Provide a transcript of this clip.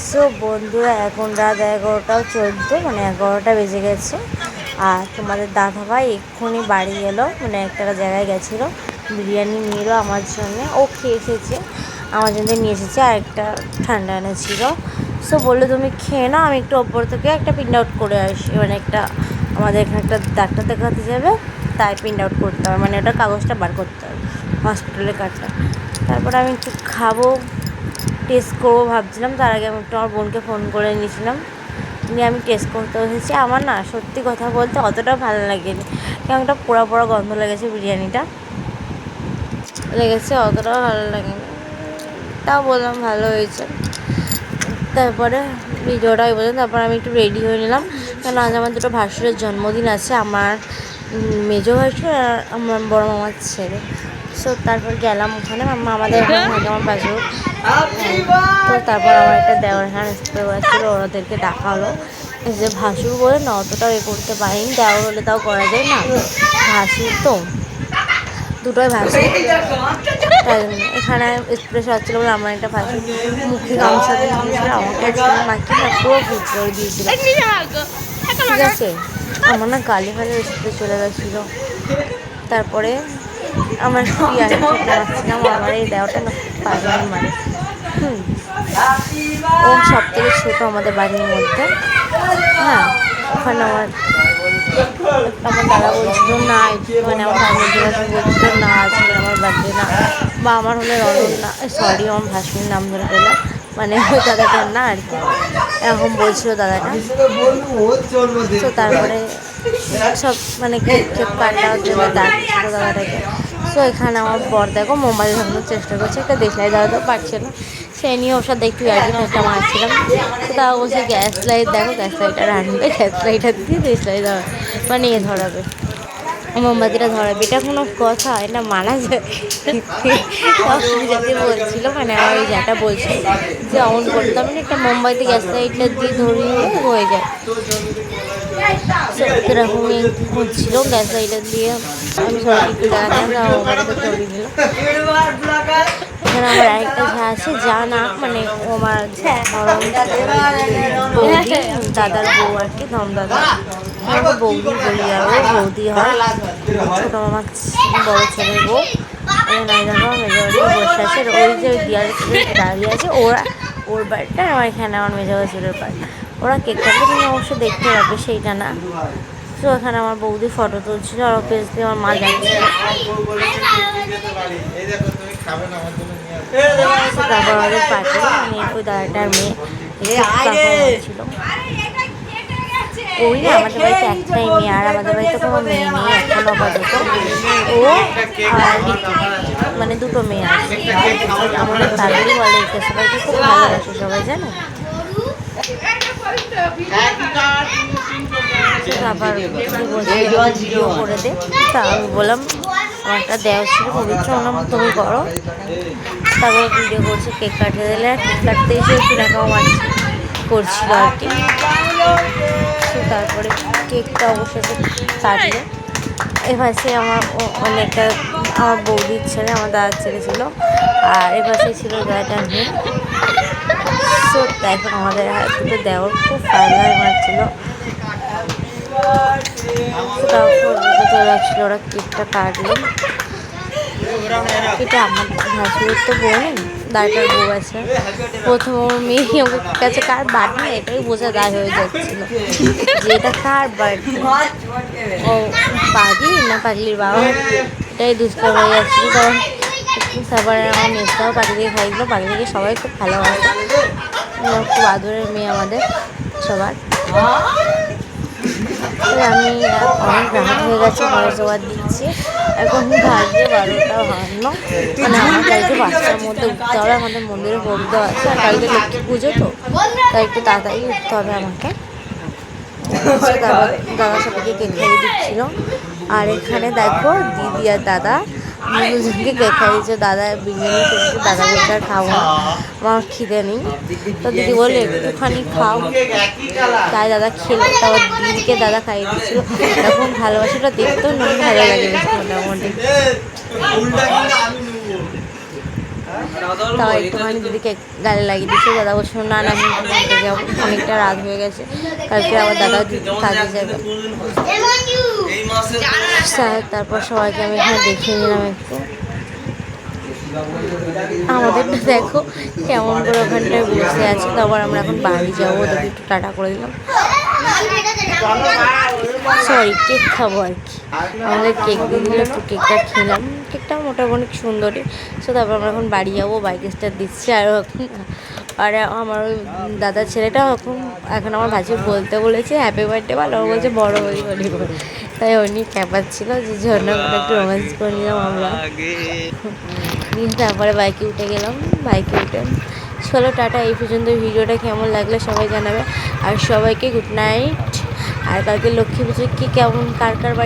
So বন্ধুরা এখন রাত 11টা 14, মানে 11টা বেজে গেছে। আর তোমাদের দাদাভাই এক্ষুনি বাড়ি এলো, মানে একটা জায়গায় গেছিলো, বিরিয়ানি নিয়ে এলো আমার জন্যে। ও খেয়ে এসেছে, আমার জন্য নিয়ে এসেছে, আর একটা ঠান্ডা এনেছিল। সো বললো তুমি খেয়ে নাও, আমি একটু ওপর থেকে একটা প্রিন্ট আউট করে আসি, মানে একটা আমাদের এখানে একটা ডাক্তার দেখাতে যাবে, তাই প্রিন্ট আউট করতে হবে, মানে ওটা কাগজটা বার করতে হবে, হসপিটালের কার্ডটা। তারপরে আমি একটু খাবো, টেস্ট করবো ভাবছিলাম। তার আগে আমি একটু আমার বোনকে ফোন করে নিয়েছিলাম, নিয়ে আমি টেস্ট করতে এসেছি। আমার না সত্যি কথা বলতে অতটা ভালো লাগেনি, কেমন একটা পোড়া পোড়া গন্ধ লেগেছে, বিরিয়ানিটা লেগেছে, অতটা ভালো লাগেনি। তাও বললাম ভালো হয়েছে। তারপরে ভিডিওটা ওই বললাম, তারপর আমি একটু রেডি হয়ে নিলাম, কারণ আজ আমার দুটো ভাসুরের জন্মদিন আছে, আমার মেজো ভাসুর আর আমার বড় মামার ছেলে। সো তারপর গেলাম ওখানে, আমাদের ওখানে থাকে আমার ভাসুর। তো তারপর আমার একটা দেওয়ার এখানে স্প্রে ছিল, ওদেরকে ডাকা হলো। যে ভাসুর বলে না অতটাও এ করতে পারিনি, দেওয়ার হলে তাও করা যায় না, ভাসুর তো দুটোই ভাসুর। তাই জন্য এখানে স্প্রে হচ্ছিল বলে আমার একটা ভাসুর মুখে গামছা দিয়েছিল, আমাকে মাকে না পুরো ভুট করে দিয়েছিল। ঠিক আছে, আমার না গালে ফালে স্প্রে চলে গেছিলো। তারপরে আমার মারছিলাম, আমার এই দেওয়াটা না পাগল মারে। ও সব থেকে ছোটো আমাদের বাড়ির মধ্যে। হ্যাঁ, ওখানে আমার দাদা বলছিল না, মানে আমার ফ্যামিলি বলছিল না, আজকে আমার বার্থডে না, বা আমার হলে রনন না, সরি আমার ভাসুর নাম ধরে পেলাম, মানে ওই দাদাটার না আর কি, এরকম বলছিল দাদাটা। তো তারপরে সব মানে কেক কাটার জন্য ডাকছিল দাদাটাকে। সো এখানে আমার বর দেখো মোবাইল ধরানোর চেষ্টা করছে, একটা দেশলাই দাঁড়াতেও পারছে না, সে নিয়ে ওর সাথে একটু আর কি ঠাট্টা মারছিলাম। তো তাও বলছে গ্যাস লাইট দেখো, গ্যাস লাইটার আনবে, গ্যাস লাইটার দিয়ে দেশলাই দেওয়া মানে এ ধরাবে, মোমবাতিটা ধরাবে, এটা কোনো কথা, এটা মানা যায়? যাতে বলছিল, মানে আমার ওই যেটা বলছিল যে অন করতাম না, একটা মোমবাতি গ্যাস লাইটটা দিয়ে ধরিয়ে হয়ে যায়, এরকমই হচ্ছিল। গ্যাস লাইটার দিয়ে আমি সবাই একটু দেখাতাম, মোমবাতিটা ধরিয়ে দিল। এখানে আমার আরেকটা যা আছে, যা না মানে ও আমার দাদার বউ আর কি, ধম দাদা, আমাকে বৌদি বলি, আর ও বৌদি হয়, ছোটো মামা বড়ো ছেলের বউ। বসে আছে, ওই যে দিয়ার দাঁড়িয়ে আছে, ওর বাড়িটা, আমার এখানে আমার মেজো ছেলের বাড়ি। ওরা কেক কাটবে, তুমি অবশ্যই দেখতে পাবে, সেইটা না। তো এখানে আমার বৌদি ফটো তুলছিল, আর পেজ দিয়ে আমার মা যাচ্ছিল। তারপর আমাদের পার্টি, মানে ওই দাদাটার মেয়ে ছিল। ওই না আমাদের বাড়িতে একটাই মেয়ে, আর আমাদের বাড়িতে কোনো মেয়ে নেই এখন আপাতত। ও আর মানে দুটো মেয়ে আছে, আমাদের তাদেরই বলে একে, সবাইকে খুব ভালোবাসে সবাই, জানো। আবার ভিডিও করে দে, তা আমি বললাম আমার একটা দেওয়া ছিল পবিত্র, ওনার তুমি করো। তারপর ভিডিও করছে, কেক কাটতে দিলে, কেক কাটতে এসে কিনাকাও করছিল আর কি। তারপরে কেকটা অবশ্যই কাটলো। এপাশে আমার অনেকটা আমার বৌদির ছেলে, আমার দাদার ছেলে ছিল, আর এপাশে ছিল দাদাটার মেয়ে। সো দেখো আমাদের দুটো দেওয়ার খুব ফায়দায় মারছিল, যাচ্ছিল, ওরা কেকটা কাটলো। এটা আমার ভাসুরের তো বউ নেই, দাদাটার বউ আছে। প্রথম ওর মেয়ে ওর কাছে কার বার্থডে এটাই বোঝা দায় হয়ে যাচ্ছিল, যে এটা কার বার্থডে, ও পাগলি না পাগলির বাবা, এটাই দুষ্কর হয়ে যাচ্ছিলো। তখন তারপরে আমার মেয়েটাও পাগলিকে খাইছিল, পাগলিকে সবাই খুব ভালোবাসে, খুব আদরের মেয়ে আমাদের সবার। আমি অনেক রাত হয়ে গেছে, ঘরে জোয়ার দিচ্ছি, এখন ভাগ্যে 12টা বান্ন, মানে আমার কালকে 5টার মধ্যে উঠতে হবে, আমাদের মন্দিরে ভোগ দেওয়া আছে, আর কালকে লক্ষ্মী পুজো তো, তাই একটু তাড়াতাড়ি উঠতে হবে আমাকে। তারপর দাদা সবাইকে কেক খাইয়ে দিচ্ছিল, আর এখানে দেখো দিদি আর দাদা দুজনকে কেক খাইয়েছে। দাদা বিরিয়ানি খেয়েছে, দাদা বলছে আর খাবো না, আমার খিদে নেই। তো দিদি বললে একটুখানি খাও, তাই দাদা খেলো। তারপর দিদিকে দাদা খাইয়ে দিচ্ছিল, এরকম ভালোবাসাটা দেখতেও ভালো লাগে মোটামুটি। তাও একটুখানি দিদিকে গালে লাগিয়ে দিচ্ছে। দাদা বলছিল না না আমি ঘুমাতে যাবো, অনেকটা রাত হয়ে গেছে, কালকে আবার দাদা কাজে যাবে। তারপর সবাইকে আমি এখানে দেখিয়ে নিলাম একটু। আমাদেরটা দেখো কেমন করে ওখানটায় বসে আছে। তারপর আমরা এখন বাড়ি যাবো, ওদেরকে একটু টাটা করে দিলাম। সরি কেক খাবো আর কি, আমাদের কেক দিয়ে দিলে একটু কেকটা খেলাম। কেকটা মোটামুটি সুন্দরই। সো তারপর আমরা এখন বাড়ি যাবো, বাইক স্টার্ট দিচ্ছি। আর আমার ওই দাদার ছেলেটা এখন আমার ভাজি বলতে বলেছে হ্যাপি বার্থডে বল, ও বলছে বড় হই হলি বল। তাই উনি ক্যাপাচ্ছিল, যে জন্য একটু রোম্যান্স করে নিলাম আমরা। তারপরে বাইকে উঠে গেলাম। বাইকে উঠে চলো টাটা। এই পর্যন্ত ভিডিওটা কেমন লাগলো সবাই জানাবে। আর সবাইকে গুড নাইট। আর কালকে লক্ষ্মী পুজো কি কেমন কার কার বাড়ি